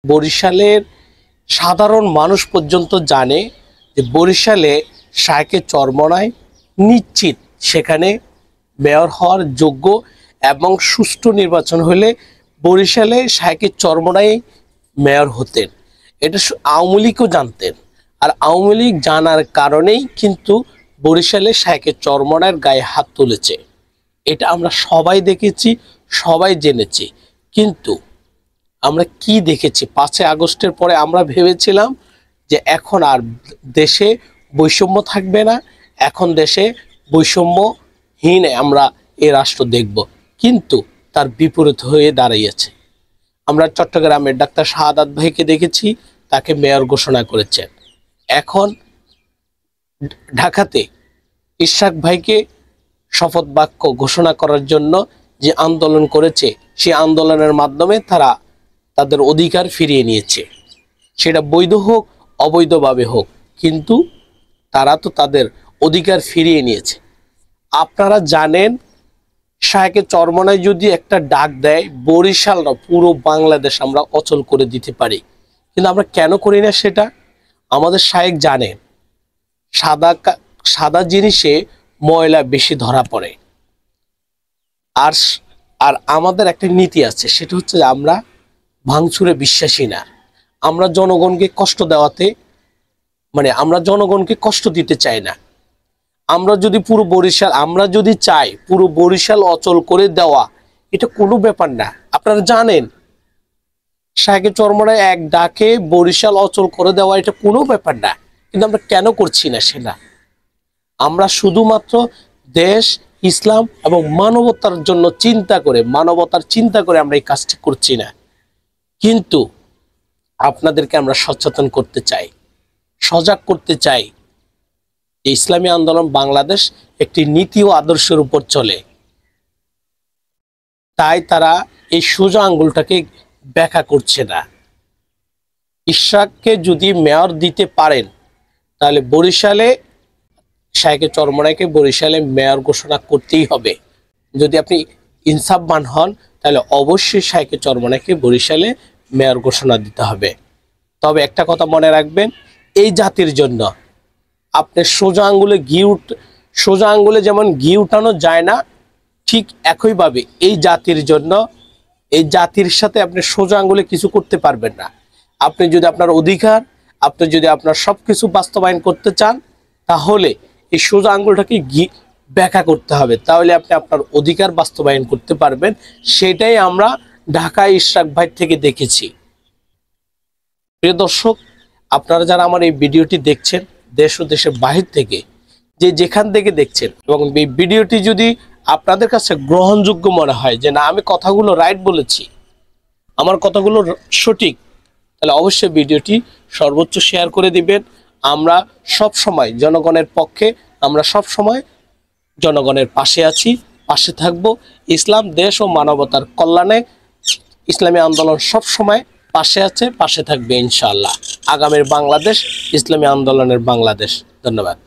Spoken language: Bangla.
বরিশালের সাধারণ মানুষ পর্যন্ত জানে যে বরিশালে শায়েকে চরমনায় নিশ্চিত সেখানে মেয়র হওয়ার যোগ্য এবং সুষ্ঠু নির্বাচন হলে বরিশালে শায়েকে চরমনায় মেয়র হতেন। এটা আওয়ামী লীগও জানতেন, আর আওয়ামী লীগ জানার কারণেই কিন্তু বরিশালে শায়েকে চরমনায়ের গায়ে হাত তুলেছে। এটা আমরা সবাই দেখেছি, সবাই জেনেছি। কিন্তু আমরা কি দেখেছি 5ই আগস্টের পরে? আমরা ভেবেছিলাম যে এখন আর দেশে বৈষম্য থাকবে না, এখন দেশে বৈষম্যহীন আমরা এ রাষ্ট্র দেখব, কিন্তু তার বিপরীত হয়ে দাঁড়িয়েছে। আমরা চট্টগ্রামের ডাক্তার শাহাদাত ভাইকে দেখেছি, তাকে মেয়র ঘোষণা করেছেন। এখন ঢাকাতে ইশরাক ভাইকে শপথ বাক্য ঘোষণা করার জন্য যে আন্দোলন করেছে, সেই আন্দোলনের মাধ্যমে তারা তাদের অধিকার ফিরিয়ে নিয়েছে। সেটা বৈধ হোক অবৈধভাবে হোক, কিন্তু তারা তো তাদের অধিকার ফিরিয়ে নিয়েছে। আপনারা জানেন, শায়েকে চরমনায় যদি একটা ডাক দেয়, বরিশাল না পুরো বাংলাদেশ আমরা অচল করে দিতে পারি। কিন্তু আমরা কেন করি না সেটা? আমাদের শায়েক জানেন সাদা জিনিসে ময়লা বেশি ধরা পড়ে। আর আমাদের একটা নীতি আছে, সেটা হচ্ছে আমরা ভাঙচুরে বিশ্বাসী না। আমরা জনগণকে কষ্ট দেওয়াতে আমরা জনগণকে কষ্ট দিতে চাই না। আমরা যদি চাই পুরো বরিশাল অচল করে দেওয়া, এটা কোনো ব্যাপার না। আপনারা জানেন শায়েকে চরমনায় এক ডাকে বরিশাল অচল করে দেওয়া এটা কোনো ব্যাপার না। কিন্তু আমরা কেন করছি না সেটা? আমরা শুধুমাত্র দেশ, ইসলাম এবং মানবতার জন্য মানবতার চিন্তা করে আমরা এই কাজটি করছি না। কিন্তু আপনাদেরকে আমরা সচেতন করতে চাই, সজাগ করতে চাই। ইসলামী আন্দোলন বাংলাদেশ একটি নীতি ও আদর্শের উপর চলে, তাই তারা এই সোজা আঙ্গুলটাকে ব্যাখ্যা করছে না। ইশরাককে যদি মেয়র দিতে পারেন, তাহলে বরিশালে শায়েকে চরমনায়কে বরিশালে মেয়র ঘোষণা করতেই হবে। যদি আপনি ইনসাফবান হন, তাহলে অবশ্যই শায়েকে চরমনায়কে বরিশালে মেয়র ঘোষণা দিতে হবে। তবে একটা কথা মনে রাখবেন, এই জাতির জন্য আপনি সোজা আঙ্গুলে যেমন ঘি উঠানো যায় না, ঠিক একইভাবে এই জাতির সাথে আপনি সোজা আঙ্গুলে কিছু করতে পারবেন না। আপনি যদি আপনার অধিকার, আপনি যদি আপনার সবকিছু বাস্তবায়ন করতে চান, তাহলে এই সোজা আঙ্গুলটাকে ব্যাখ্যা করতে হবে, তাহলে আপনি আপনার অধিকার বাস্তবায়ন করতে পারবেন। সেটাই আমরা ঢাকায় ইশরাক ভাই থেকে দেখেছি। প্রিয় দর্শক, আপনারা যারা আমার এই ভিডিওটি দেখছেন, দেশ ও দেশের বাহির থেকে যেখান থেকে দেখছেন, এবং এই ভিডিওটি যদি আপনাদের কাছে গ্রহণযোগ্য মনে হয় যে না, আমি কথাগুলো রাইট বলেছি, আমার কথাগুলো সঠিক, তাহলে অবশ্যই ভিডিওটি সর্বোচ্চ শেয়ার করে দিবেন। আমরা সব সময় জনগণের পক্ষে, আমরা সব সময় জনগণের পাশে আছি, পাশে থাকব। ইসলাম, দেশ ও মানবতার কল্যাণে ইসলামী আন্দোলন সব সময় পাশে আছে, পাশে থাকবে ইনশাআল্লাহ। আগামীর বাংলাদেশ ইসলামী আন্দোলনের বাংলাদেশ। ধন্যবাদ।